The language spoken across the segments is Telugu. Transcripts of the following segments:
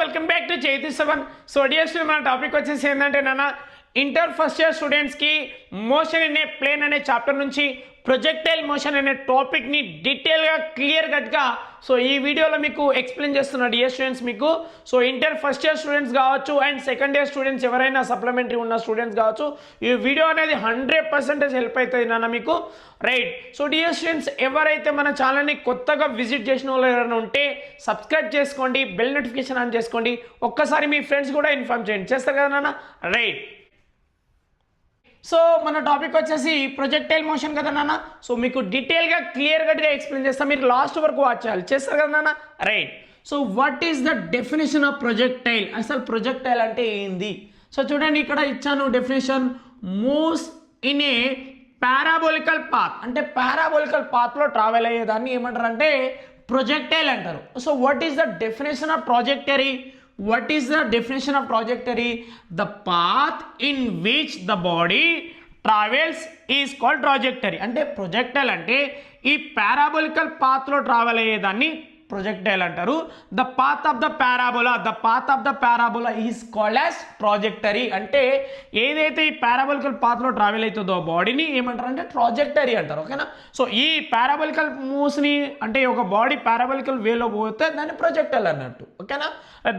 వెల్కమ్ బ్యాక్ టు చైతీ సెవెన్. సో డియర్ స్టూడెంట్, మన టాపిక్ వచ్చేసి ఏంటంటే నాన్న ఇంటర్ ఫస్ట్ ఇయర్ స్టూడెంట్స్కి మోషన్ ఇన్ ఏ ప్లేన్ అనే చాప్టర్ నుంచి ప్రొజెక్టైల్ మోషన్ అనే టాపిక్ని డీటెయిల్గా క్లియర్ కట్గా సో ఈ వీడియోలో మీకు ఎక్స్ప్లెయిన్ చేస్తున్నా డియర్ స్టూడెంట్స్ మీకు. So inter first year students కావచ్చు అండ్ సెకండ్ ఇయర్ స్టూడెంట్స్ ఎవరైనా సప్లిమెంటరీ ఉన్న స్టూడెంట్స్ కావచ్చు, ఈ వీడియో అనేది 100% హెల్ప్ అవుతుంది నాన్న మీకు, రైట్. సో డియర్ స్టూడెంట్స్, ఎవరైతే మన ఛానల్ని కొత్తగా విజిట్ చేసిన వాళ్ళు ఎవరైనా ఉంటే సబ్స్క్రైబ్ చేసుకోండి, బెల్ నోటిఫికేషన్ ఆన్ చేసుకోండి, ఒక్కసారి మీ ఫ్రెండ్స్ కూడా ఇన్ఫార్మ్ చేయండి. చేస్తారు కదా నాన్న, రైట్. సో మన టాపిక్ వచ్చేసి ప్రొజెక్టైల్ మోషన్ కదా నాన్న. సో మీకు డీటెయిల్గా క్లియర్ కట్గా ఎక్స్ప్లెయిన్ చేస్తాను, మీరు లాస్ట్ వరకు వాచ్ చేయాలి. చేస్తారు కదా నాన్న, right. So what is the definition of projectile? అసలు ప్రొజెక్టైల్ అంటే ఏంది? సో చూడండి, ఇక్కడ ఇచ్చాను definition. Moves in a parabolical path, అంటే పారాబోలికల్ పాత్లో ట్రావెల్ అయ్యేదాన్ని ఏమంటారు అంటే ప్రొజెక్టైల్ అంటారు. So what is the definition of trajectory? What is the definition of trajectory? The path in which the body travels is called trajectory. అంటే projectile అంటే ఈ పారాబోలికల్ పాత్ లో ట్రావెల్ అయ్యేదాన్ని ప్రొజెక్టైల్ అంటారు. The path of the parabola is called as trajectory. అంటే ఏదైతే ఈ పారాబోలికల్ పాత్లో ట్రావెల్ అవుతుందో బాడీని ఏమంటారు అంటే ట్రాజెక్టరీ అంటారు, ఓకేనా. సో ఈ పారాబోలికల్ మూవ్స్ని అంటే ఒక బాడీ పారాబోలికల్ వేలో పోతే దాన్ని ప్రొజెక్టైల్ అన్నట్టు, ఓకేనా.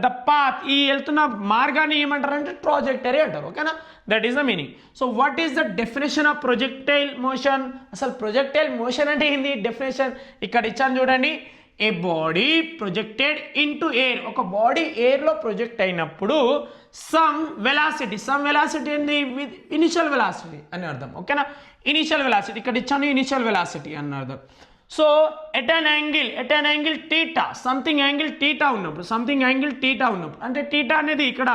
ద పాత్, ఈ వెళ్తున్న మార్గాన్ని ఏమంటారు అంటే ట్రాజెక్టరీ అంటారు, ఓకేనా. That is the meaning. So what is the definition of projectile motion? అసలు ప్రొజెక్టైల్ మోషన్ అంటే ఏంది? డెఫినేషన్ ఇక్కడ ఇచ్చాను చూడండి. ఏ బాడీ ప్రొజెక్టెడ్ ఇంటూ ఎయిర్, ఒక బాడీ ఎయిర్లో ప్రొజెక్ట్ అయినప్పుడు సమ్ వెలాసిటీ ఏంది? విత్ ఇనిషియల్ వెలాసిటీ అని అర్థం, ఓకేనా. ఇనిషియల్ వెలాసిటీ ఇక్కడ ఇచ్చాను, ఇనిషియల్ వెలాసిటీ అని అర్థం. So at an angle theta, something angle theta ఉన్నప్పుడు అంటే టీటా అనేది ఇక్కడ,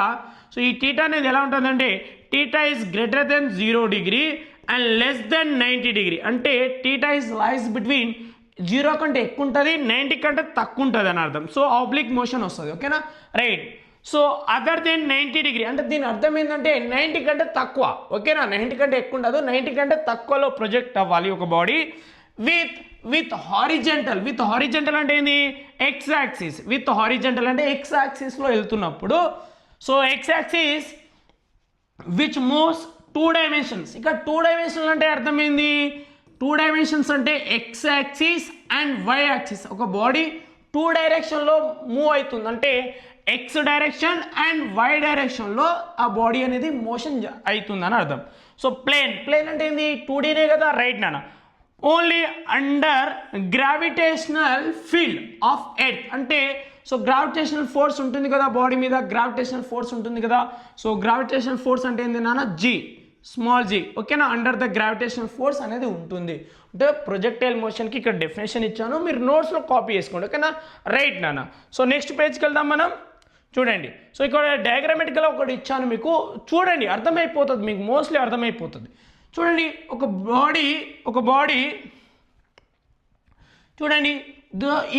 సో ఈ టీటా అనేది ఎలా ఉంటుందంటే theta is greater than 0 degree and less than 90 degree. అంటే టీటా ఈజ్ లైస్ బిట్వీన్ 0 కంటే ఎక్కువ ఉంటుంది, 90 కంటే తక్కువ ఉంటుంది అని అర్థం. సో ఆబ్లిక్ మోషన్ వస్తుంది, ఓకేనా, right. So other than 90 degree అంటే దీని అర్థం ఏంటంటే 90 కంటే తక్కువ, ఓకేనా. 90 కంటే ఎక్కువ ఉండదు, 90 కంటే తక్కువలో ప్రొజెక్ట్ అవ్వాలి ఒక బాడీ. విత్ హారిజెంటల్ అంటే ఏంది? X axis. విత్ హారిజెంటల్ అంటే ఎక్స్ యాక్సిస్లో వెళ్తున్నప్పుడు, so X axis which moves 2 dimensions. ఇక్కడ 2 dimensions అంటే అర్థం ఏంది? 2 dimensions అంటే X axis and Y axis. ఒక బాడీ 2 డైరెక్షన్లో మూవ్ అవుతుంది అంటే ఎక్స్ డైరెక్షన్ అండ్ వై డైరెక్షన్లో ఆ బాడీ అనేది మోషన్ అవుతుందని అర్థం. సో ప్లేన్ అంటే ఏంది? 2Dనే కదా, రైట్ నాన్న. Only under gravitational field of earth. అంటే సో గ్రావిటేషనల్ ఫోర్స్ ఉంటుంది కదా బాడీ మీద, గ్రావిటేషనల్ ఫోర్స్ ఉంటుంది కదా. సో గ్రావిటేషనల్ ఫోర్స్ అంటే ఏంది నాన్న? స్మాల్ జీ, ఓకేనా. అండర్ ద గ్రావిటేషనల్ ఫోర్స్ అనేది ఉంటుంది. అంటే ప్రొజెక్టైల్ మోషన్కి ఇక్కడ డెఫినేషన్ ఇచ్చాను, మీరు నోట్స్లో కాపీ చేసుకోండి, ఓకేనా, రైట్ నాన్న. సో నెక్స్ట్ పేజ్కి వెళ్దాం మనం. చూడండి, సో ఇక్కడ డయాగ్రామెటిక్గా ఒకటి ఇచ్చాను మీకు, చూడండి అర్థమైపోతుంది మీకు, మోస్ట్లీ అర్థమైపోతుంది. చూడండి, ఒక బాడీ చూడండి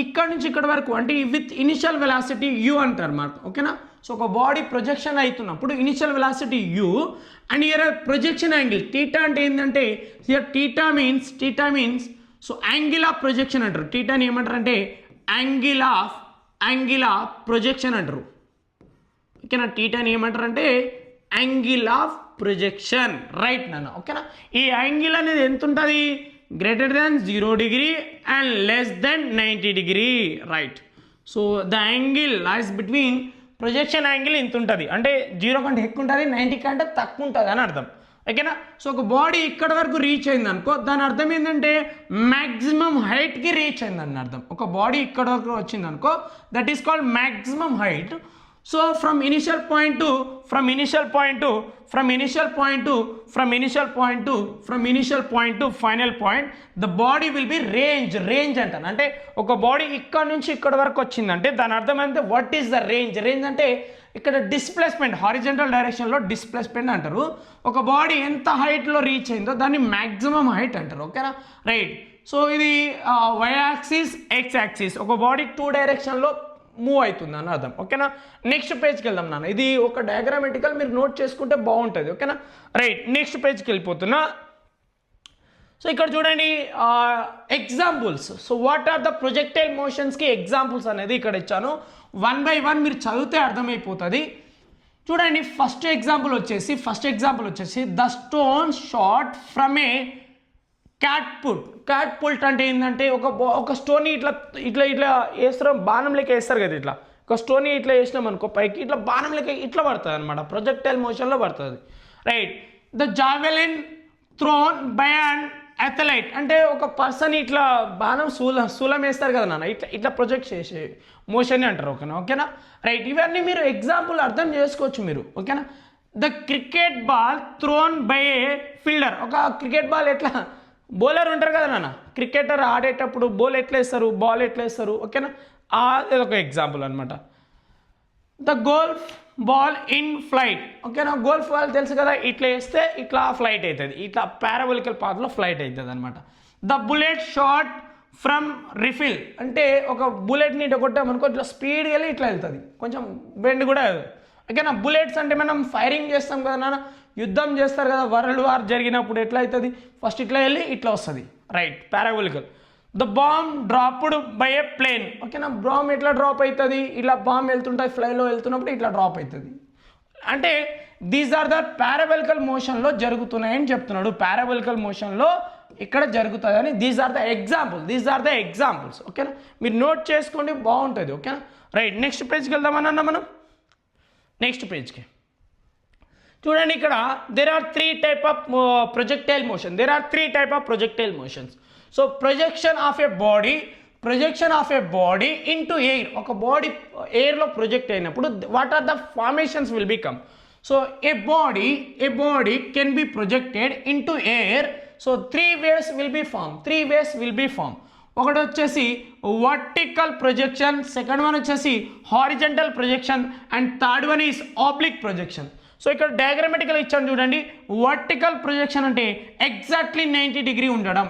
ఇక్కడ నుంచి ఇక్కడ వరకు అంటే విత్ ఇనిషియల్ వెలాసిటీ యూ అంటారు అన్నమాట, ఓకేనా. సో ఒక బాడీ ప్రొజెక్షన్ అవుతున్నప్పుడు initial velocity U and year projection angle theta. అంటే ఏంటంటే here theta means so angle of projection అంటారు. టీటాని ఏమంటారు అంటే యాంగిల్ ఆఫ్ ప్రొజెక్షన్ అంటారు, ఓకేనా. టీటాని ఏమంటారు అంటే యాంగిల్ ఆఫ్ ప్రొజెక్షన్, రైట్ నాన్న, ఓకేనా. ఈ యాంగిల్ అనేది ఎంత ఉంటుంది? Greater than 0 degree and less than 90 degree, right. So the angle lies between, projection angle ఇంత ఉంటుంది అంటే 0 కంటే ఎక్కువ ఉంటుంది, 90 కంటే తక్కువ ఉంటుంది అని అర్థం, ఓకేనా. సో ఒక బాడీ ఇక్కడ వరకు రీచ్ అయింది అనుకో, దాని అర్థం ఏంటంటే మ్యాక్సిమం హైట్కి రీచ్ అయిందని అర్థం. ఒక బాడీ ఇక్కడ వరకు వచ్చింది అనుకో, that is called maximum height. So from initial point to final point, the body will be range అంటాను. అంటే ఒక బాడీ ఇక్కడ నుంచి ఇక్కడ వరకు వచ్చిందంటే దాని అర్థం అంటే వాట్ ఈస్ ద రేంజ్ అంటే ఇక్కడ డిస్ప్లేస్మెంట్, హారిజెంటల్ డైరెక్షన్లో డిస్ప్లేస్మెంట్ అంటారు. ఒక బాడీ ఎంత హైట్లో రీచ్ అయిందో దాన్ని మ్యాక్సిమం హైట్ అంటారు, ఓకేనా, రైట్. సో ఇది వై యాక్సిస్, ఎక్స్ యాక్సిస్, ఒక బాడీ 2 డైరెక్షన్లో మూవ్ అవుతుంది అని అర్థం, ఓకేనా. నెక్స్ట్ పేజ్కి వెళ్దాం నాన్న. ఇది ఒక డయాగ్రామెటికల్ మీరు నోట్ చేసుకుంటే బాగుంటుంది, ఓకేనా, రైట్. నెక్స్ట్ పేజ్కి వెళ్ళిపోతున్నా. సో ఇక్కడ చూడండి examples. So what are the projectile మోషన్స్కి ఎగ్జాంపుల్స్ అనేది ఇక్కడ ఇచ్చాను. 1 by 1 మీరు చదివితే అర్థమైపోతుంది. చూడండి ఫస్ట్ ఎగ్జాంపుల్ వచ్చేసి the stone shot from a catapult అంటే ఏంటంటే ఒక స్టోన్ ఇట్లా ఇట్లా ఇట్లా వేస్తారు, బాణం లెక్క వేస్తారు కదా, ఇట్లా ఒక స్టోన్ ఇట్లా వేసినాం అనుకో పైకి, ఇట్లా బాణం లెక్క ఇట్లా పడుతుంది అనమాట, ప్రొజెక్టైల్ మోషన్లో పడుతుంది. Right. The javelin thrown by an athlete అంటే ఒక పర్సన్ ఇట్లా బాణం శూలం వేస్తారు కదా నాన్న, ఇట్లా ప్రొజెక్ట్ చేసే మోషన్ అంటారు. ఓకేనా. రైట్. ఇవన్నీ మీరు ఎగ్జాంపుల్ అర్థం చేసుకోవచ్చు మీరు. ఓకేనా. The cricket ball thrown by a fielder. ఒక క్రికెట్ బాల్ ఎట్లా బౌలర్ ఉంటారు కదా నాన్న, క్రికెటర్ ఆడేటప్పుడు బాల్ ఎట్లా వేస్తారు. ఓకేనా. అది ఒక ఎగ్జాంపుల్ అనమాట. The golf ball in flight. ఓకేనా. గోల్ఫ్ బాల్ తెలుసు కదా, ఇట్లా వేస్తే ఇట్లా ఫ్లైట్ అవుతుంది, ఇట్లా పారాబొలికల్ పాత్లో ఫ్లైట్ అవుతుంది అనమాట. The bullet shot from refill అంటే ఒక బుల్లెట్ని ఇట్లా కొట్టామనుకో ఇట్లా స్పీడ్గా వెళ్ళి ఇట్లా వెళ్తుంది, కొంచెం బెండ్ కూడా. ఓకేనా. బుల్లెట్స్ అంటే మనం ఫైరింగ్ చేస్తాం కదా నాన్న, యుద్ధం చేస్తారు కదా, వరల్డ్ వార్ జరిగినప్పుడు ఎట్లా అవుతుంది, ఫస్ట్ ఇట్లా వెళ్ళి ఇట్లా వస్తుంది. Right. Parabolical. The bomb dropped by a plane. ఓకేనా. బాంబ్ ఎట్లా డ్రాప్ అవుతుంది, ఇట్లా బాంబ్ వెళ్తుంటుంది, ఫ్లైలో వెళ్తున్నప్పుడు ఇట్లా డ్రాప్ అవుతుంది. అంటే దీస్ ఆర్ ద పారాబొలికల్ మోషన్లో జరుగుతున్నాయని చెప్తున్నాడు. పారాబొలికల్ మోషన్లో ఇక్కడ జరుగుతుంది అని. These are the examples. ఓకేనా. మీరు నోట్ చేసుకోండి, బాగుంటుంది. ఓకేనా. రైట్. నెక్స్ట్ పేజ్కి వెళ్దామన్నా మనం. నెక్స్ట్ పేజ్కి చూడండి, ఇక్కడ there are 3 type of projectile motions. So projection of a body into air. ఒక బాడీ ఎయిర్లో ప్రొజెక్ట్ అయినప్పుడు what are the formations will become. So a body can be projected into air. So 3 ways will be formed. ఒకటి వచ్చేసి వర్టికల్ ప్రొజెక్షన్, సెకండ్ వన్ వచ్చేసి horizontal projection, and third one is oblique projection. So ఇక్కడ డయాగ్రామటికల్ ఇచ్చాను చూడండి. వర్టికల్ ప్రొజెక్షన్ అంటే ఎగ్జాక్ట్లీ 90 degree ఉండడం.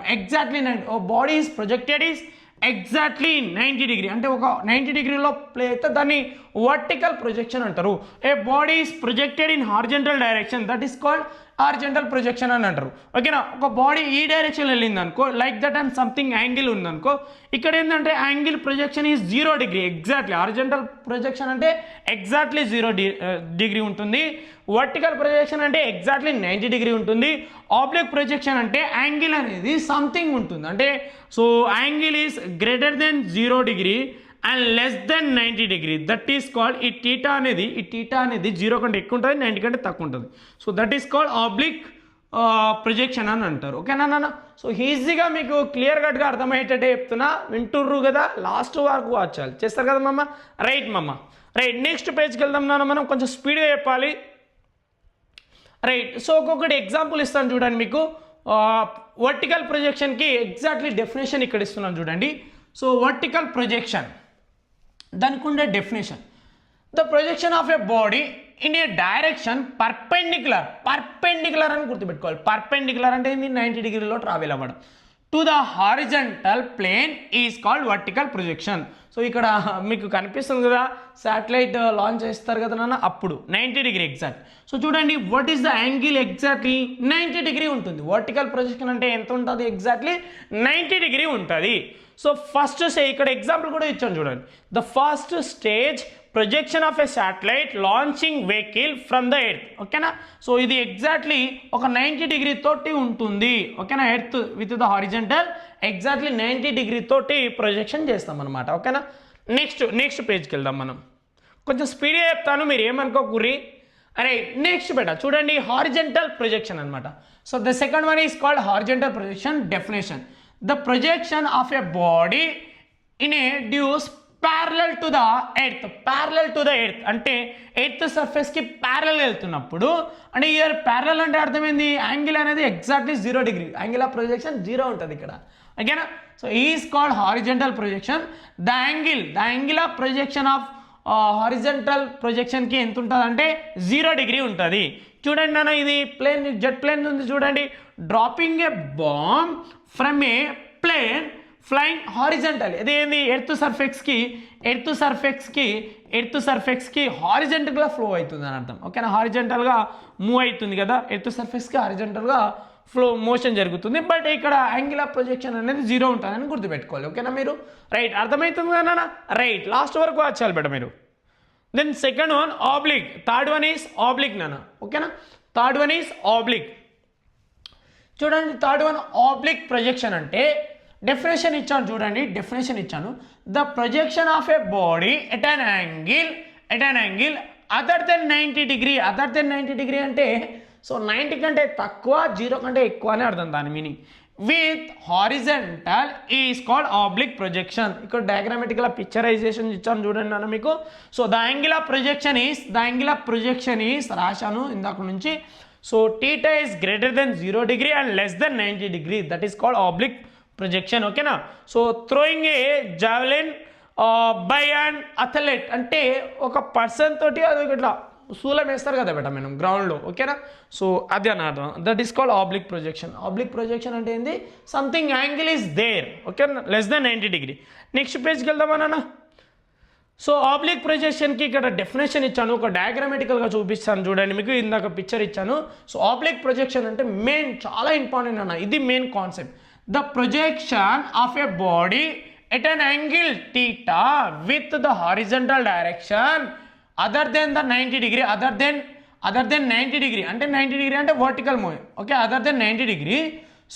Body is projected is exactly 90 degree అంటే ఒక 90 degreeలో ప్లే అయితే దాన్ని వర్టికల్ ప్రొజెక్షన్ అంటారు. A body is projected in horizontal direction, that is called horizontal projection అని అంటారు. ఓకేనా. ఒక బాడీ ఈ డైరెక్షన్ వెళ్ళింది అనుకో, like that and something angle ఉందనుకో, ఇక్కడ ఏంటంటే angle projection is 0 degree exactly. Horizontal projection అంటే ఎగ్జాక్ట్లీ 0 degree ఉంటుంది. వర్టికల్ ప్రొజెక్షన్ అంటే ఎగ్జాక్ట్లీ 90 degree ఉంటుంది. ఆబ్లిక్ ప్రొజెక్షన్ అంటే యాంగిల్ అనేది సంథింగ్ ఉంటుంది, అంటే so angle is greater than 0 degree and less than 90 degree. That is called ఈ టీటా అనేది 0 కంటే ఎక్కువ ఉంటుంది, 90 కంటే తక్కువ ఉంటుంది. So that is called oblique projection అని అంటారు. ఓకేనా నాన్న. సో ఈజీగా మీకు క్లియర్ కట్గా అర్థమయ్యేటట్టే చెప్తున్నా, వింటుర్రు కదా, లాస్ట్ వరకు వాచ్ చేయాలి, చేస్తారు కదా మమ్మ. రైట్ మమ్మ. రైట్. నెక్స్ట్ పేజ్కి వెళ్దాం నాన్న, మనం కొంచెం స్పీడ్గా చెప్పాలి. రైట్. సో ఒక్కొక్కటి ఎగ్జాంపుల్ ఇస్తాను చూడండి మీకు. వర్టికల్ ప్రొజెక్షన్కి ఎగ్జాక్ట్లీ డెఫినేషన్ ఇక్కడ ఇస్తున్నాను చూడండి. సో వర్టికల్ ప్రొజెక్షన్ దానికి ఉండే definition, the projection of a body in a direction perpendicular అని గుర్తుపెట్టుకోవాలి. పర్పెండిక్యులర్ అంటే 90 degreeలో ట్రావెల్ అవ్వడం to the horizontal plane is called vertical projection. So ఇక్కడ మీకు కనిపిస్తుంది కదా, శాటిలైట్ లాంచ్ చేస్తారు కదా నాన్న, అప్పుడు 90 degree ఎగ్జాక్ట్. సో చూడండి, what is the angle exactly 90 degree ఉంటుంది. వర్టికల్ ప్రొజెక్షన్ అంటే ఎంత ఉంటుంది, ఎగ్జాక్ట్లీ 90 degree ఉంటుంది. సో ఫస్ట్ ఇక్కడ ఎగ్జాంపుల్ కూడా ఇచ్చాను చూడండి. The first stage projection of a satellite launching vehicle from the earth. ఓకేనా. సో ఇది ఎగ్జాక్ట్లీ ఒక 90 degree తోటి ఉంటుంది. ఓకేనా. Earth with the horizontal exactly 90 degree తోటి ప్రొజెక్షన్ చేస్తాం అనమాట. ఓకేనా. నెక్స్ట్ పేజ్కి వెళ్దాం మనం. కొంచెం స్పీడ్గా చెప్తాను, మీరు ఏమనుకోకుర్రి. అరే నెక్స్ట్ బెట చూడండి, హారిజంటల్ ప్రొజెక్షన్ అనమాట. So the second one is called horizontal projection definition. The projection of a body in a డ్యూస్ ప్యారలల్ టు ద ఎర్త్ అంటే ఎర్త్ సర్ఫేస్కి ప్యారలల్ వెళ్తున్నప్పుడు, అంటే ఇయర్ ప్యారలల్ అంటే అర్థమైంది, యాంగిల్ అనేది exactly 0 degree, angle of projection 0 ఉంటుంది ఇక్కడ. ఓకేనా. So is called horizontal projection. The angle of projection of horizontal ప్రొజెక్షన్కి ఎంత ఉంటుంది అంటే 0 degree ఉంటుంది. చూడండి నాన్న, ఇది జెట్ ప్లేన్ ఉంది చూడండి. Dropping a bomb from a plane flying horizontal. ఇదేంది, ఎర్త్ సర్ఫేస్కి హారిజంటల్గా ఫ్లో అవుతుంది అని అర్థం. ఓకేనా. హారిజంటల్గా మూవ్ అవుతుంది కదా, ఎర్త్ సర్ఫేస్కి హారిజంటల్గా ఫ్లో మోషన్ జరుగుతుంది. బట్ ఇక్కడ యాంగిల్ ఆఫ్ ప్రొజెక్షన్ అనేది 0 ఉంటుందని గుర్తుపెట్టుకోవాలి. ఓకేనా మీరు? రైట్, అర్థమవుతుంది కదా? రైట్, లాస్ట్ వరకు వచ్చాలి బెట మీరు. Then second one oblique, third one is oblique నాన్న. ఓకేనా? Third one is oblique. చూడండి, థర్డ్ వన్ ఆబ్లిక్ ప్రొజెక్షన్ అంటే డెఫినేషన్ ఇచ్చాను. చూడండి, డెఫినేషన్ ఇచ్చాను. The projection of a body at an angle other than 90 degree. Other than 90 degree అంటే సో 90 కంటే తక్కువ, 0 కంటే ఎక్కువ అని అర్థం దాని meaning. With horizontal is called oblique projection. ఇక్కడ డయాగ్రామటికల్ పిక్చరైజేషన్ ఇచ్చాను చూడండి నాన్న మీకు. So the angle of projection is రాశాను ఇందాక నుంచి. So theta is greater than 0 degree and less than 90 degree. That is called oblique projection. ఓకేనా? So throwing a javelin by and athlete అంటే ఒక పర్సన్ తోటి అది ఇట్లా శూలం వేస్తారు కదా బెట మనం గ్రౌండ్లో. ఓకేనా? సో అది అని అర్థం. That is called oblique projection. Oblique projection అంటే ఏంది? Something angle is there, okay, less than 90 degree. Next పేజ్కి వెళ్దామన్నా. సో ఆబ్లిక్ ప్రొజెక్షన్కి ఇక్కడ డెఫినేషన్ ఇచ్చాను, ఒక డయాగ్రామటికల్గా చూపిస్తాను చూడండి మీకు. ఇందాక పిక్చర్ ఇచ్చాను. సో ఆబ్లిక్ ప్రొజెక్షన్ అంటే మెయిన్ చాలా ఇంపార్టెంట్ అన్న, ఇది main concept. The projection of a body at an angle theta with the horizontal direction other than the 90 degree. Other than 90 degree అంటే 90 డిగ్రీ అంటే vertical move. Okay, other than 90 degree.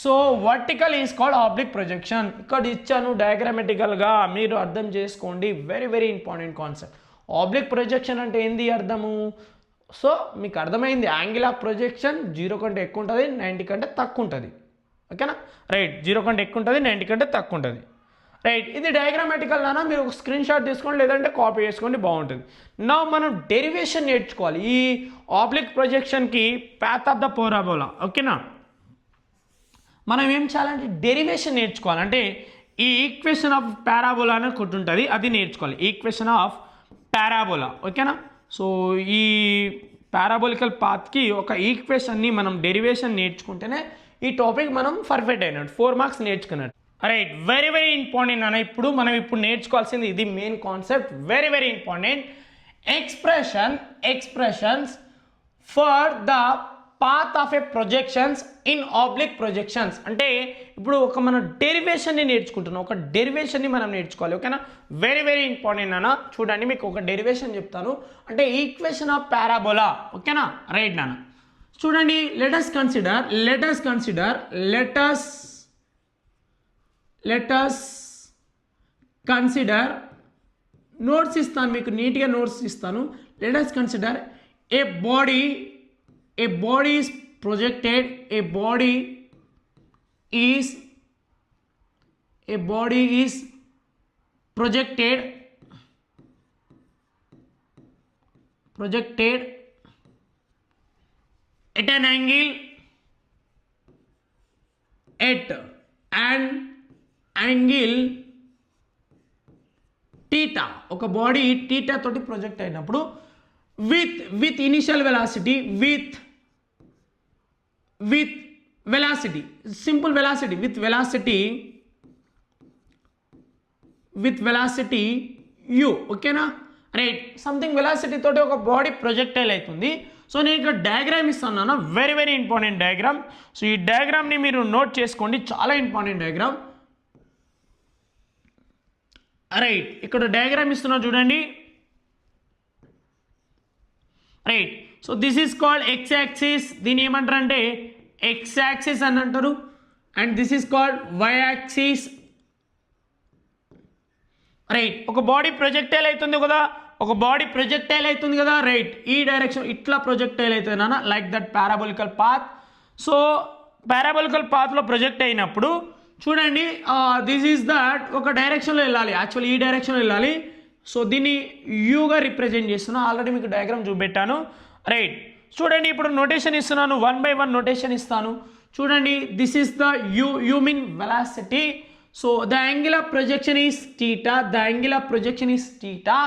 So vertical is called oblique projection. ఇక్కడ ఇచ్చాను డయాగ్రామటికల్గా, మీరు అర్థం చేసుకోండి. Very very important concept. Oblique projection అంటే ఏంది అర్థము? సో మీకు అర్థమైంది, యాంగిల్ ఆఫ్ ప్రొజెక్షన్ 0 కంటే ఎక్కువ ఉంటుంది, 90 కంటే తక్కువ ఉంటుంది. ఓకేనా? రైట్, 0 కంటే ఎక్కువ ఉంటుంది, 90 కంటే తక్కువ ఉంటుంది. రైట్, ఇది డయాగ్రామటికల్ నానా, మీరు ఒక స్క్రీన్ షాట్ తీసుకోండి, లేదంటే కాపీ చేసుకోండి, బాగుంటుంది. నా మనం డెరివేషన్ నేర్చుకోవాలి ఈ ఆబ్లిక్ ప్రొజెక్షన్కి. Path of the parabola. ఓకేనా? మనం ఏం చేయాలంటే డెరివేషన్ నేర్చుకోవాలి. అంటే ఈ ఈక్వేషన్ ఆఫ్ పారాబోలా అని ఒకటి ఉంటుంది, అది నేర్చుకోవాలి. Equation of parabola. ఓకేనా? సో ఈ పారాబోలికల్ పాత్కి ఒక ఈక్వేషన్ని మనం డెరివేషన్ నేర్చుకుంటేనే ఈ టాపిక్ మనం పర్ఫెక్ట్ అయినట్టు, 4 మార్క్స్ నేర్చుకున్నట్టు. రైట్, వెరీ వెరీ ఇంపార్టెంట్ అన్న. ఇప్పుడు నేర్చుకోవాల్సింది ఇది main concept, very very important. Expressions for the path of a projections in oblique projections. అంటే ఇప్పుడు ఒక మనం డెరివేషన్ని నేర్చుకుంటున్నాం, ఒక డెరివేషన్ని మనం నేర్చుకోవాలి. ఓకేనా? వెరీ వెరీ ఇంపార్టెంట్ నాన్న. చూడండి, మీకు ఒక డెరివేషన్ చెప్తాను, అంటే ఈక్వేషన్ ఆఫ్ పారాబోలా. ఓకేనా? రైట్ నాన్న, చూడండి. let us consider నోట్స్ ఇస్తాను మీకు, నీట్గా నోట్స్ ఇస్తాను. let us consider a body is projected, a body is projected at an angle theta. ఒక బాడీ టీటా తోటి ప్రొజెక్ట్ అయినప్పుడు with initial velocity, with velocity, simple velocity, with velocity u. ఓకేనా? రైట్, సంథింగ్ వెలాసిటీ తోటి ఒక బాడీ ప్రొజెక్టైల్ అవుతుంది. సో నేను ఇక్కడ డయాగ్రామ్ ఇస్తున్నాను, very very important diagram. So ఈ డయాగ్రామ్ని మీరు నోట్ చేసుకోండి, చాలా ఇంపార్టెంట్ డయాగ్రామ్. రైట్, ఇక్కడ డయాగ్రామ్ ఇస్తున్నా చూడండి. Right, so this is called X axis. దీన్ని ఏమంటారు అంటే ఎక్స్ యాక్సిస్ అని అంటారు. And this is called Y axis. Right, ఒక బాడీ ప్రొజెక్టైల్ అవుతుంది కదా, రైట్, ఈ డైరెక్షన్ ఇట్లా ప్రొజెక్టైల్ అవుతుంది నాన్న, like that parabolical path. So parabolical పాత్లో ప్రొజెక్ట్ అయినప్పుడు చూడండి, దిస్ ఈజ్ దట్ ఒక డైరెక్షన్లో వెళ్ళాలి, యాక్చువల్లీ ఈ డైరెక్షన్లో వెళ్ళాలి. సో దీన్ని యూగా రిప్రజెంట్ చేస్తున్నా, ఆల్రెడీ మీకు డయాగ్రామ్ చూపెట్టాను. రైట్, చూడండి, ఇప్పుడు నోటేషన్ ఇస్తున్నాను, 1 by 1 నోటేషన్ ఇస్తాను. చూడండి, this is the you mean velocity. So the angle of projection is theta.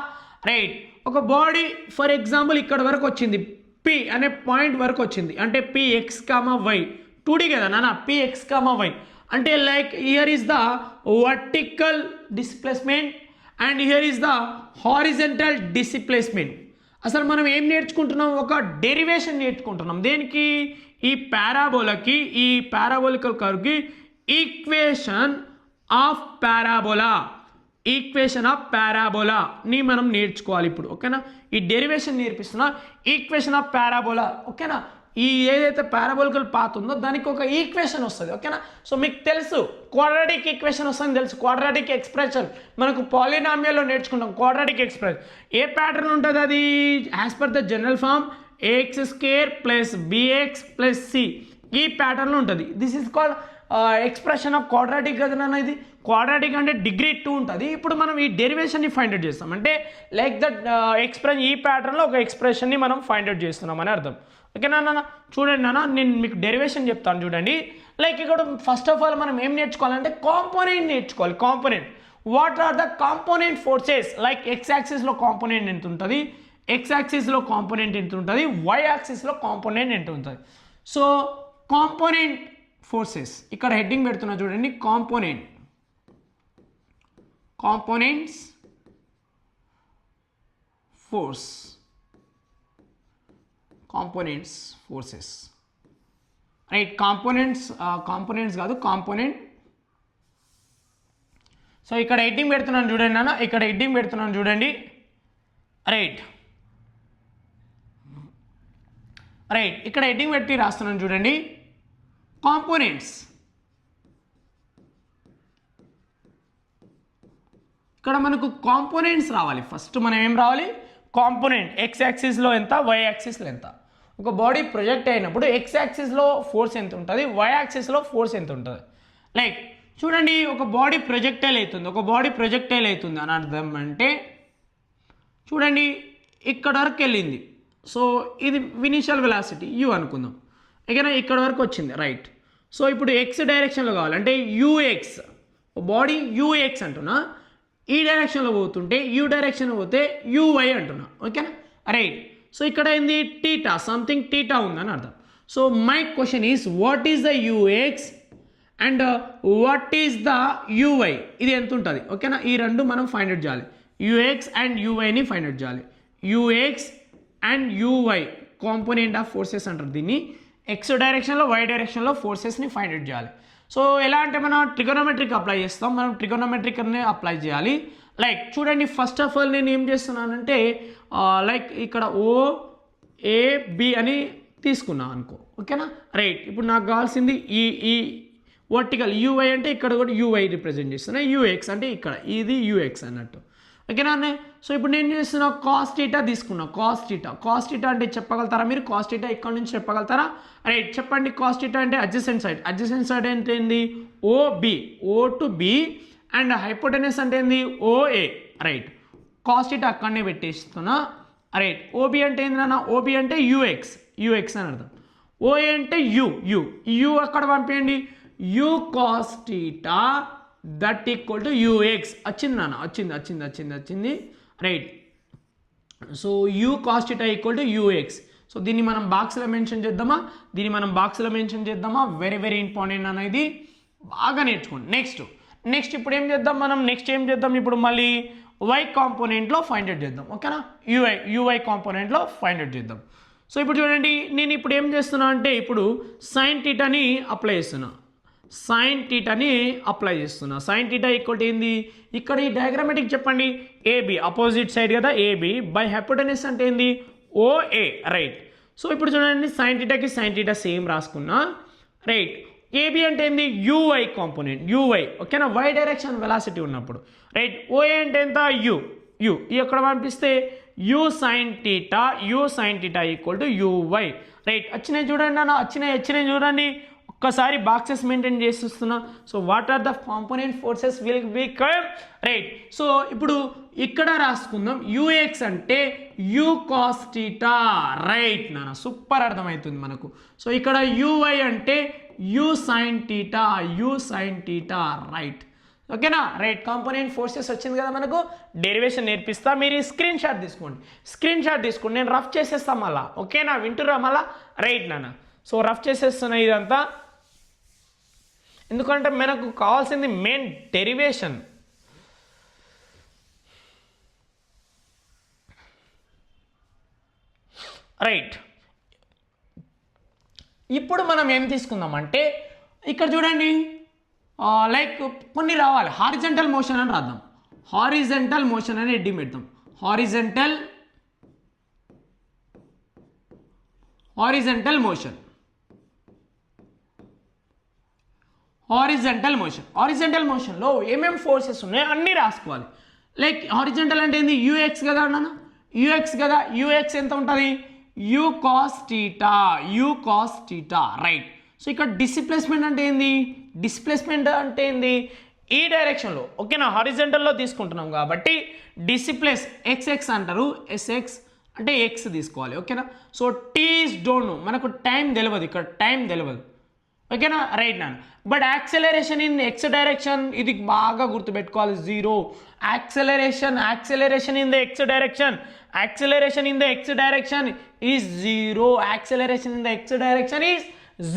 Right, ఒక బాడీ ఫర్ ఎగ్జాంపుల్ ఇక్కడ వరకు వచ్చింది, పి అనే పాయింట్ వరకు వచ్చింది, అంటే px, y 2D కదా నాన్న, px, y అంటే like here is the vertical displacement and here is the horizontal displacement. అసలు మనం ఏం నేర్చుకుంటున్నాం? ఒక డెరివేషన్ నేర్చుకుంటున్నాం. దేనికి? ఈ పారాబోలాకి ఈ పారాబోలికల్ కర్వ్కి ఈక్వేషన్ ఆఫ్ పారాబోలాని మనం నేర్చుకోవాలి ఇప్పుడు, ఓకేనా. ఈ డెరివేషన్ నేర్పిస్తున్నా, ఈక్వేషన్ ఆఫ్ పారాబోలా, ఓకేనా. ఈ ఏదైతే పారాబోలికల్ పాత్ ఉందో దానికి ఒక ఈక్వేషన్ వస్తుంది, ఓకేనా. సో మీకు తెలుసు క్వాడ్రాటిక్ ఈక్వేషన్ వస్తుందని తెలుసు, క్వాడ్రాటిక్ ఎక్స్ప్రెషన్ మనకు పాలినామియల్లో నేర్చుకుంటాం. క్వాడ్రాటిక్ ఎక్స్ప్రెషన్ ఏ ప్యాటర్న్ ఉంటుంది, అది as per the general form ax² + bx + c ఈ ప్యాటర్న్లో ఉంటుంది. This is called expression of quadratic కదనా. ఇది క్వాడ్రాటిక్ అంటే డిగ్రీ 2 ఉంటుంది. ఇప్పుడు మనం ఈ డెరివేషన్ని ఫైండ్ అవుట్ చేస్తాం, అంటే లైక్ దట్ ఎక్స్ప్రెషన్ ఈ ప్యాటర్న్లో ఒక ఎక్స్ప్రెషన్ని మనం ఫైండ్ అవుట్ చేస్తున్నాం అని అర్థం, ఓకేనా నాన్న. చూడండి నాన్న, నేను మీకు డెరివేషన్ చెప్తాను చూడండి. లైక్ ఇక్కడ ఫస్ట్ ఆఫ్ ఆల్ మనం ఏం నేర్చుకోవాలంటే కాంపోనెంట్ నేర్చుకోవాలి. Component, what are the component forces, like X యాక్సిస్లో కాంపోనెంట్ ఎంత ఉంటుంది, ఎక్స్ యాక్సిస్లో కాంపోనెంట్ ఎంత ఉంటుంది, వై యాక్సిస్లో కాంపోనెంట్ ఎంత ఉంటుంది. సో కాంపోనెంట్ ఫోర్సెస్ ఇక్కడ హెడ్డింగ్ పెడుతున్నా చూడండి, కాంపోనెంట్స్ ఫోర్సెస్, రైట్. కాంపోనెంట్స్ కాదు, కాంపోనెంట్. సో ఇక్కడ హెడ్డింగ్ పెడుతున్నాను చూడండి నాన్న, ఇక్కడ హెడ్డింగ్ పెడుతున్నాను చూడండి, రైట్. ఇక్కడ హెడ్డింగ్ పెట్టి రాస్తున్నాను చూడండి, కాంపోనెంట్స్. ఇక్కడ మనకు కాంపోనెంట్స్ రావాలి. ఫస్ట్ మనం ఏం రావాలి, కాంపోనెంట్. ఎక్స్ యాక్సిస్లో ఎంత, వై యాక్సిస్లో ఎంత. ఒక బాడీ ప్రొజెక్ట్ అయినప్పుడు ఎక్స్ యాక్సిస్లో ఫోర్స్ ఎంత ఉంటుంది, వై యాక్సిస్లో ఫోర్స్ ఎంత ఉంటుంది. లైక్ చూడండి, ఒక బాడీ ప్రొజెక్టైల్ అవుతుంది అని అర్థం అంటే చూడండి ఇక్కడ వరకు వెళ్ళింది. సో ఇది ఇనిషియల్ వెలాసిటీ u అనుకుందాం, ఓకేనా. ఇక్కడ వరకు వచ్చింది, రైట్. సో ఇప్పుడు ఎక్స్ డైరెక్షన్లో కావాలంటే యూఎక్స్, బాడీ యూఎక్స్ అంటున్నా, ఈ డైరెక్షన్లో పోతుంటే యూ డైరెక్షన్లో పోతే యూవై అంటున్నా, ఓకేనా, రైట్. సో ఇక్కడ ఏంది టీటా, సంథింగ్ టీటా ఉందని అర్థం. So my question is what is the UX and what is the UI, ఇది ఎంత ఉంటుంది, ఓకేనా. ఈ రెండు మనం ఫైండ్ అవుట్ చేయాలి, యూఎక్స్ అండ్ యూవైని ఫైండ్ అవుట్ చేయాలి. UX and UI component of forces అంటారు దీన్ని. ఎక్స్ డైరెక్షన్లో వై డైరెక్షన్లో ఫోర్సెస్ని ఫైండ్ అవుట్ చేయాలి. సో ఎలా అంటే మనం ట్రిగోనోమెట్రిక్ అప్లై చేస్తాం, మనం ట్రిగోనోమెట్రిక్ అనే అప్లై చేయాలి. లైక్ చూడండి, ఫస్ట్ ఆఫ్ ఆల్ నేను ఏం చేస్తున్నానంటే లైక్ ఇక్కడ OAB అని తీసుకున్నా అనుకో, ఓకేనా, రైట్. ఇప్పుడు నాకు కావాల్సింది ఈ వర్టికల్ యూవై అంటే ఇక్కడ కూడా యూవై రిప్రజెంట్ చేస్తున్నా, యూఎక్స్ అంటే ఇక్కడ ఇది యూఎక్స్ అన్నట్టు, ఓకేనా. సో ఇప్పుడు నేను చేస్తున్నా కాస్ థీటా తీసుకున్నా, కాస్ థీటా అంటే చెప్పగలుగుతారా మీరు, కాస్ థీటా ఇక్కడ నుంచి చెప్పగలుగుతారా, రైట్. చెప్పండి, కాస్ థీటా అంటే అడ్జసెంట్ సైడ్ అంటే ఏంటి, O to B and hypotenuse అంటే ఏంది OA, రైట్. కాస్ థీటా అక్కడనే పెట్టేస్తున్నా, రైట్. OB అంటే ఏంది నాన్న, OB అంటే యూఎక్స్ అని అర్థం. OA అంటే యూ అక్కడ పంపేయండి, u cos theta that equal to u x. వచ్చింది నాన్న, వచ్చింది, right. So u cos theta equal to u x. సో దీన్ని మనం బాక్స్లో మెన్షన్ చేద్దామా, వెరీ వెరీ ఇంపార్టెంట్ అన్న, ఇది బాగా నేర్చుకోండి. నెక్స్ట్ ఇప్పుడు ఏం చేద్దాం మనం, ఇప్పుడు మళ్ళీ వై కాంపోనెంట్లో ఫైండ్ అవుట్ చేద్దాం, ఓకేనా. యూవై కాంపోనెంట్లో ఫైండ్ అవుట్ చేద్దాం. సో ఇప్పుడు చూడండి, నేను ఇప్పుడు ఏం చేస్తున్నా అంటే ఇప్పుడు సైన్ థీటాని అప్లై చేస్తున్నా, సైన్ థీటా ఈక్వల్ టు ఏంది, ఇక్కడ ఈ డయాగ్రామేటిక్ చెప్పండి, ఏబి అపోజిట్ సైడ్ కదా, ఏబి బై హైపోటెనస్ అంటే ఏంది OA, రైట్. సో ఇప్పుడు చూడండి, సైన్ థీటా సేమ్ రాసుకున్నా, రైట్. ఏబి అంటే ఏంది యూవై కాంపోనెంట్, ఓకేనా, వై డైరెక్షన్ వెలాసిటీ ఉన్నప్పుడు, రైట్. OA అంటే ఎంత యూ ఎక్కడ పంపిస్తే u sine theta equal to U Y, right. వచ్చినాయి చూడండి అన్న, వచ్చినాయి చూడండి, ఒక్కసారి బాక్సెస్ మెయింటైన్ చేస్తున్నా. So what are the component forces will become, right. So ఇప్పుడు ఇక్కడ రాసుకుందాం, యూఎక్స్ అంటే యూ కాస్ థీటా, రైట్ నాన్న, సూపర్ అర్థమవుతుంది మనకు. సో ఇక్కడ యూవై అంటే యూ సైన్ థీటా, రైట్, ఓకేనా, రైట్. కాంపోనెంట్ ఫోర్సెస్ వచ్చింది కదా మనకు, డెరివేషన్ నేర్పిస్తా, మీరు స్క్రీన్ షాట్ తీసుకోండి, నేను రఫ్ చేసేస్తా మళ్ళా, ఓకేనా, వింటురా మళ్ళా, రైట్ నాన్న. సో రఫ్ చేసేస్తున్నా ఇదంతా, ఎందుకంటే మనకు కావాల్సింది మెయిన్ డెరివేషన్. రైట్. ఇప్పుడు మనం ఏం తీసుకుందాం అంటే ఇక్కడ చూడండి లైక్ కొన్ని రావాలి, హారిజంటల్ మోషన్ అని రాద్దాం. హారిజంటల్ మోషన్ అని హెడ్డింగ్ పెడతాం. Horizontal motion. హారిజంటల్ మోషన్లో ఏమేమి ఫోర్సెస్ ఉన్నాయో అన్నీ రాసుకోవాలి. లైక్ హారిజంటల్ అంటే ఏంది, యూఎక్స్ కదా అన్న, యూఎక్స్ కదా, యూఎక్స్ ఎంత ఉంటుంది, you cos theta right. So ఇక్కడ డిస్ప్లేస్మెంట్ అంటే ఏంది, ఈ డైరెక్షన్లో ఓకేనా, హారిజంటల్లో తీసుకుంటున్నాం కాబట్టి డిస్ప్లేస్ ఎక్స్ఎక్స్ అంటారు, ఎస్ఎక్స్ అంటే ఎక్స్ తీసుకోవాలి ఓకేనా. సో టీస్ డోంట్ నో, మనకు టైం తెలియదు, ఇక్కడ టైం తెలియదు ఓకేనా రైట్ నాన్న. But acceleration in X direction ఇది బాగా గుర్తుపెట్టుకోవాలి, 0. Acceleration in the X direction is 0. Acceleration in the X direction is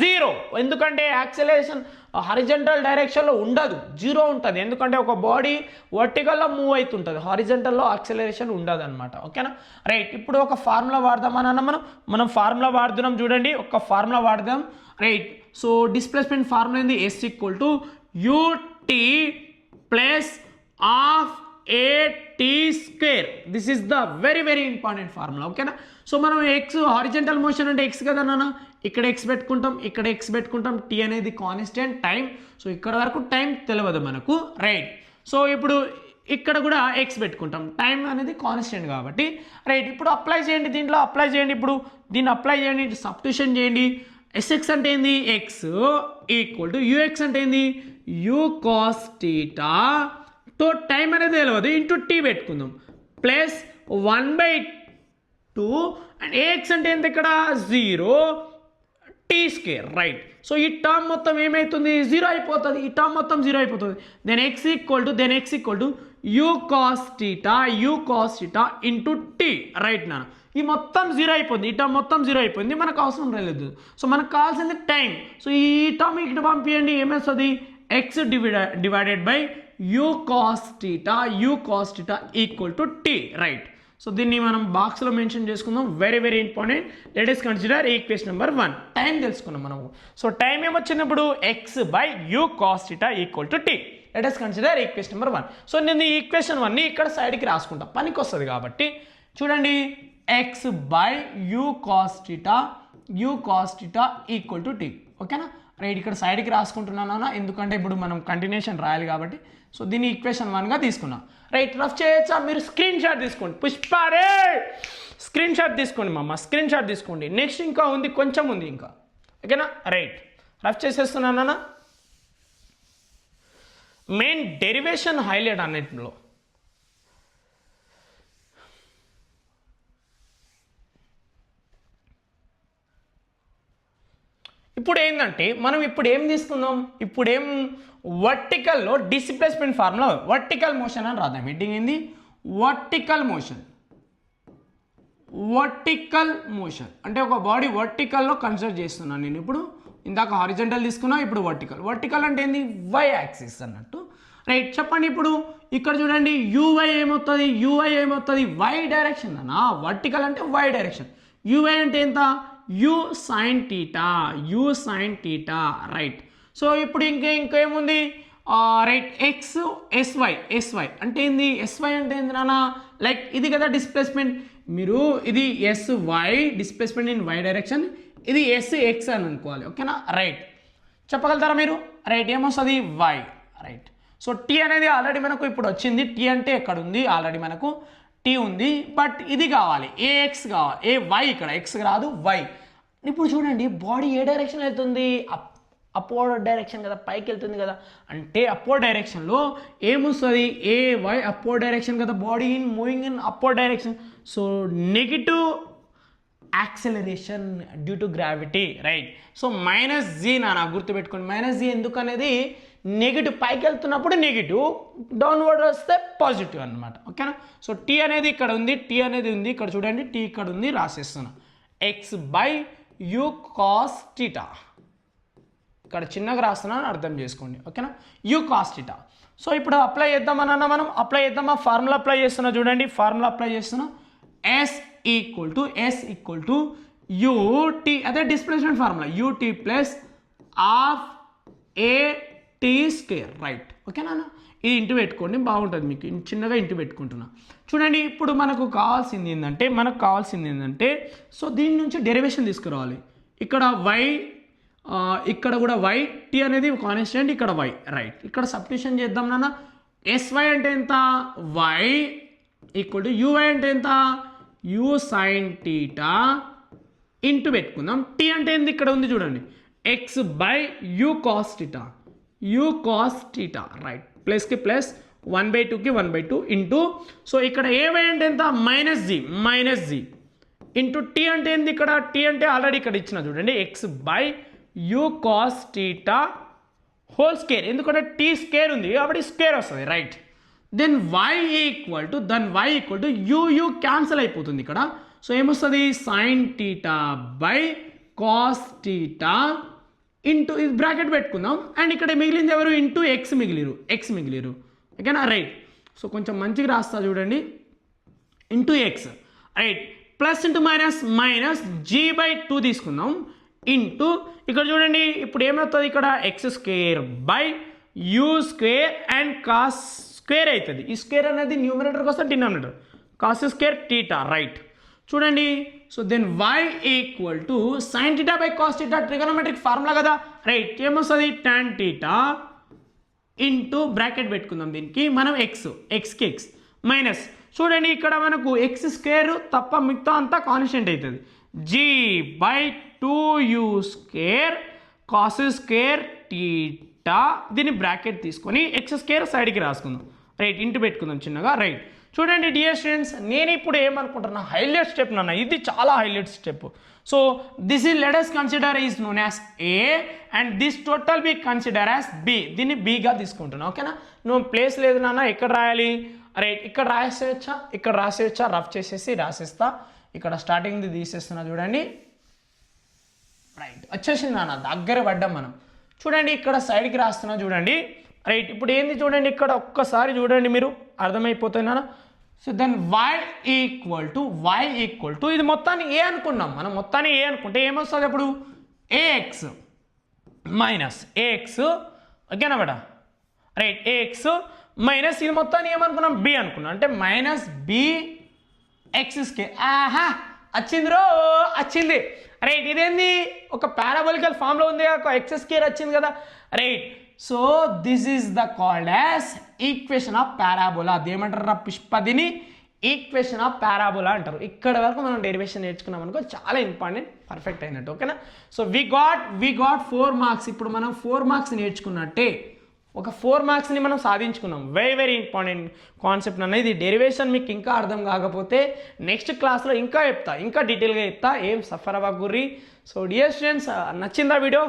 0. ఎందుకంటే యాక్సెలరేషన్ హారిజంటల్ డైరెక్షన్లో ఉండదు, 0 ఉంటుంది. ఎందుకంటే ఒక బాడీ వర్టికల్లో మూవ్ అవుతుంటుంది, హారిజంటల్లో యాక్సెలరేషన్ ఉండదు అనమాట ఓకేనా రైట్. ఇప్పుడు ఒక ఫార్ములా వాడదామని మనం ఫార్ములా వాడుతున్నాం చూడండి, ఒక ఫార్ములా వాడదాం రైట్. సో డిస్ప్లేస్మెంట్ ఫార్ములా ఏంది, S = ut plus half AT square. This is the very important formula ఓకేనా. సో మనం ఎక్స్ హారిజంటల్ మోషన్ అంటే ఎక్స్ కదా నాన్న, ఇక్కడ ఎక్స్ పెట్టుకుంటాం, టీ అనేది కాన్స్టెంట్ టైం. సో ఇక్కడ వరకు టైం తెలియదు మనకు రైట్. సో ఇప్పుడు ఇక్కడ కూడా ఎక్స్ పెట్టుకుంటాం, టైం అనేది కాన్స్టెంట్ కాబట్టి రైట్. ఇప్పుడు అప్లై చేయండి, దీంట్లో అప్లై చేయండి, ఇప్పుడు దీన్ని అప్లై చేయండి, సబ్స్టిట్యూషన్ చేయండి. ఎస్ఎక్స్ అంటే ఏంది, ఎక్స్ ఈక్వల్ టు యూఎక్స్ అంటే ఏంది, యూ కాస్ టీటా తో టైం అనేది తెలియదు, ఇంటూ టీ పెట్టుకుందాం, ప్లస్ 1/2 అండ్ ఏఎక్స్ అంటే ఎంత ఇక్కడ 0 టీ స్క్వేర్ రైట్. సో ఈ టర్మ్ మొత్తం ఏమవుతుంది, 0 అయిపోతుంది, ఈ టర్మ్ మొత్తం 0 అయిపోతుంది. Then X equal to U cos theta into T right నాన్న. ఈ మొత్తం 0 అయిపోయింది, ఈ టర్మ్ మొత్తం 0 అయిపోయింది, మనకు అవసరం లేదు. సో మనకు కావాల్సింది టైం. సో ఈ టర్మ్ ఇక్కడ పంపించండి, ఏమేస్తుంది, x divided by you cos theta equal to t right. So దీన్ని మనం బాక్స్లో మెన్షన్ చేసుకుందాం, very important. Let us consider equation number 1. Time తెలుసుకున్నాం మనము. సో టైం ఏమొచ్చినప్పుడు x by you cos theta equal to t. Let us consider equation number 1. So నేను ఈ ఈక్వేషన్ 1ని ఇక్కడ సైడ్కి రాసుకుంటా, పనికి వస్తుంది కాబట్టి చూడండి, X by you cos theta equal to T ఓకేనా రైట్. ఇక్కడ సైడ్కి రాసుకుంటున్నాను ఎందుకంటే ఇప్పుడు మనం కంటిన్యూషన్ రాయాలి కాబట్టి. సో దీన్ని ఈక్వేషన్ 1గా తీసుకున్నాం రైట్. రఫ్ చేయొచ్చా, మీరు స్క్రీన్ షాట్ తీసుకోండి, పుష్పారే స్క్రీన్ షాట్ తీసుకోండి స్క్రీన్ షాట్ తీసుకోండి. నెక్స్ట్ ఇంకా ఉంది, కొంచెం ఉంది ఇంకా ఓకేనా రైట్. రఫ్ చేసేస్తున్నానా, మెయిన్ డెరివేషన్ హైలైట్ అన్నింటిలో. ఇప్పుడు ఏంటంటే మనం ఇప్పుడు ఏం తీసుకుందాం, ఇప్పుడేం వర్టికల్లో డిస్ప్లేస్మెంట్ ఫార్ములా వర్టికల్ మోషన్ అని రాద్దాం. హెడ్డింగ్ ఏంది, వర్టికల్ మోషన్ అంటే ఒక బాడీ వర్టికల్లో కన్సిడర్ చేస్తున్నాను నేను. ఇప్పుడు ఇందాక హారిజంటల్ తీసుకున్నా, ఇప్పుడు వర్టికల్ అంటే ఏంది, వై యాక్సిస్ అన్నట్టు రైట్. చెప్పండి ఇప్పుడు ఇక్కడ చూడండి, యూవై ఏమవుతుంది, వై డైరెక్షన్ అన్నా. వర్టికల్ అంటే వై డైరెక్షన్, యూవై అంటే ఎంత, you sine theta right. So ఇప్పుడు ఇంకేముంది రైట్, ఎక్స్ ఎస్వై అంటే ఏంది, ఎస్వై అంటే ఏంది నాన్న, లైక్ ఇది కదా డిస్ప్లేస్మెంట్. మీరు ఇది S Y displacement in Y direction, ఇది ఎక్స్ అని అనుకోవాలి ఓకేనా రైట్. చెప్పగలుగుతారా మీరు రైట్, ఏమొస్తుంది వై రైట్. సో టీ అనేది ఆల్రెడీ మనకు ఇప్పుడు వచ్చింది, టీ అంటే ఎక్కడ ఉంది, ఆల్రెడీ మనకు టీ ఉంది, బట్ ఇది కావాలి, ఏఎక్స్ కావాలి, ఏ వై ఇక్కడ ఎక్స్ రాదు వై. ఇప్పుడు చూడండి బాడీ ఏ డైరెక్షన్ వెళ్తుంది, అప్వర్డ్ డైరెక్షన్ కదా, పైకి వెళ్తుంది కదా, అంటే అప్వర్డ్ డైరెక్షన్లో ఏమొస్తుంది, ఏ వై అప్వర్డ్ డైరెక్షన్ కదా, body moving in upward direction. So negative acceleration due to gravity right. So -g నాన్న గుర్తుపెట్టుకోండి, -g ఎందుకు అనేది నెగిటివ్, పైకి వెళ్తున్నప్పుడు నెగిటివ్, డౌన్వర్డ్ వస్తే పాజిటివ్ అనమాట ఓకేనా. సో టీ అనేది ఇక్కడ ఉంది, ఇక్కడ చూడండి, టీ ఇక్కడ ఉంది, రాసేస్తున్నా, x by you cos theta, ఇక్కడ చిన్నగా రాస్తున్నాను అర్థం చేసుకోండి ఓకేనా, యూ కాస్ టీటా. సో ఇప్పుడు అప్లై చేద్దామన్నా, మనం అప్లై చేద్దామా, ఫార్ములా అప్లై చేస్తున్నా చూడండి, ఫార్ములా అప్లై చేస్తున్నా, ఎస్ ఈక్వల్ టు ut అదే displacement formula ut plus half at square right. ఓకేనా, ఇది ఇంటూ పెట్టుకోండి బాగుంటుంది మీకు, చిన్నగా ఇంటూ పెట్టుకుంటున్నా. చూడండి ఇప్పుడు మనకు కావాల్సింది ఏంటంటే సో దీని నుంచి డెరివేషన్ తీసుకురావాలి. ఇక్కడ y ఇక్కడ కూడా y, t అనేది కాన్స్టెంట్, ఇక్కడ y రైట్. ఇక్కడ సబ్స్టిట్యూషన్ చేద్దాం నాన్న. sy అంటే ఎంత, y ఈక్వల్ టు uy అంటే ఎంత, u sin theta ఇంటూ పెట్టుకుందాం. t అంటే ఏంది ఇక్కడ ఉంది చూడండి, x by u cos theta right. ప్లస్కి ప్లస్ 1/2కి 1/2 ఇంటూ సో ఇక్కడ ఏవై అంటే ఎంత, మైనస్ జీ ఇంటూ టీ అంటే ఏంది, ఇక్కడ టీ అంటే ఆల్రెడీ ఇక్కడ ఇచ్చిన చూడండి, X by you cos theta whole square, ఎందుకంటే టీ స్క్వేర్ ఉంది కాబట్టి స్క్వేర్ వస్తుంది right. Then y equal to U cancel అయిపోతుంది ఇక్కడ. సో ఏమొస్తుంది, sine theta by cos theta into ఇది బ్రాకెట్ పెట్టుకుందాం. అండ్ ఇక్కడ మిగిలింది ఎవరు, ఇంటూ ఎక్స్ మిగిలిరు. ఓకేనా రైట్. సో కొంచెం మంచిగా రాస్తా చూడండి, into x right. Plus into minus g/2 తీసుకుందాం ఇంటూ ఇక్కడ చూడండి ఇప్పుడు ఏమవుతుంది, ఇక్కడ x square by u square and cos square అవుతుంది. ఈ స్క్వేర్ అనేది న్యూమరేటర్కి వస్తే denominator cos square theta right. చూడండి so then y equal to sine theta by cos theta trigonometric formula కదా రైట్. ఏమొస్తుంది, tan టీటా ఇంటూ బ్రాకెట్ పెట్టుకుందాం దీనికి మనం ఎక్స్కి ఎక్స్ మైనస్ చూడండి ఇక్కడ మనకు ఎక్స్ స్క్వేర్ తప్ప మిగతా అంతా కాన్స్టెంట్ అవుతుంది. g/2u square cos square theta దీన్ని బ్రాకెట్ తీసుకొని ఎక్స్ స్క్వేర్ సైడ్కి రాసుకుందాం రైట్, ఇంటూ పెట్టుకుందాం చిన్నగా రైట్. చూడండి డియర్ స్టూడెంట్స్, నేను ఇప్పుడు ఏమనుకుంటున్నా, హైలైట్ స్టెప్ నాన్న, ఇది చాలా highlight step. So this is let us consider is known as A and this total be consider as B. దీన్ని బిగా తీసుకుంటున్నా. ఓకేనా, నువ్వు ప్లేస్ లేదు నాన్న, ఎక్కడ రాయాలి రైట్, ఇక్కడ రాసేయచ్చా రఫ్ చేసేసి రాసేస్తా. ఇక్కడ స్టార్టింగ్ది తీసేస్తున్నా చూడండి రైట్, వచ్చేసింది నాన్న, దగ్గర పడ్డాం మనం. చూడండి ఇక్కడ సైడ్కి రాస్తున్నా చూడండి రైట్. ఇప్పుడు ఏంది చూడండి, ఇక్కడ ఒక్కసారి చూడండి మీరు అర్థమైపోతుంది నాన్న. So then y equal to ఇది మొత్తాన్ని ఏ అనుకున్నాం మనం, మొత్తాన్ని ఏ అనుకుంటే ఏమొస్తుంది అప్పుడు ఏఎక్స్ మైనస్ ఏఎక్స్. ఓకేనా బేటా రైట్, ఏఎక్స్ మైనస్ ఇది మొత్తాన్ని ఏమనుకున్నాం, బి అనుకున్నాం, అంటే మైనస్ బి ఎక్స్ స్క్వేర్. ఆహా వచ్చింది రైట్. ఇదేంది ఒక పారాబోలికల్ ఫామ్లో ఉంది, ఒక ఎక్స్ స్క్వేర్ వచ్చింది కదా right. So this is the called as equation of parabola. అదేమంటారు పుష్పదిని, ఈక్వేషన్ ఆఫ్ పారాబోలా అంటారు. ఇక్కడ వరకు మనం డెరివేషన్ నేర్చుకున్నాం అనుకో, చాలా ఇంపార్టెంట్, పర్ఫెక్ట్ అయినట్టు. ఓకేనా, సో వి గాట్ 4 మార్క్స్. ఇప్పుడు మనం 4 మార్క్స్ నేర్చుకున్నట్టే, ఒక 4 మార్క్స్ని మనం సాధించుకున్నాం. వెరీ ఇంపార్టెంట్ కాన్సెప్ట్ అన్న ఇది. డెరివేషన్ మీకు ఇంకా అర్థం కాకపోతే నెక్స్ట్ క్లాస్లో ఇంకా చెప్తా, ఇంకా డీటెయిల్గా చెప్తా, ఏం సఫర్ అవ్వకుర్రి. సో డియర్ స్టూడెంట్స్, నచ్చిందా వీడియో,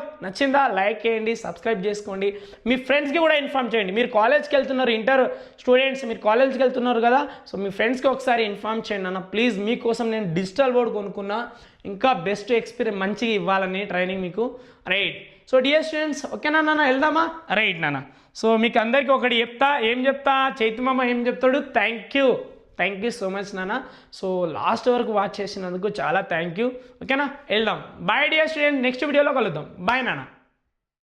లైక్ చేయండి, సబ్స్క్రైబ్ చేసుకోండి, మీ ఫ్రెండ్స్కి కూడా ఇన్ఫార్మ్ చేయండి. మీరు కాలేజ్కి వెళ్తున్నారు, ఇంటర్ స్టూడెంట్స్ మీరు కాలేజ్కి వెళ్తున్నారు కదా, సో మీ ఫ్రెండ్స్కి ఒకసారి ఇన్ఫార్మ్ చేయండి అన్న ప్లీజ్. మీకోసం నేను డిజిటల్ బోర్డ్ కొనుక్కున్నా, ఇంకా బెస్ట్ ఎక్స్పీరియన్స్ మంచిగా ఇవ్వాలని ట్రైనింగ్ మీకు రైట్. సో డియర్ స్టూడెంట్స్ ఓకేనా నాన్న, వెళ్దామా రైట్ నాన్న. సో మీకు అందరికీ ఒకటి చెప్తా, చైతన్యమామ ఏం చెప్తాడు, థ్యాంక్ యూ సో మచ్ నాన్న. సో లాస్ట్ వరకు వాచ్ చేసినందుకు చాలా థ్యాంక్ యూ. ఓకేనా, వెళ్దాం. బాయ్ డియర్ స్టూడెంట్, నెక్స్ట్ వీడియోలో కలుద్దాం. బాయ్ నాన్న.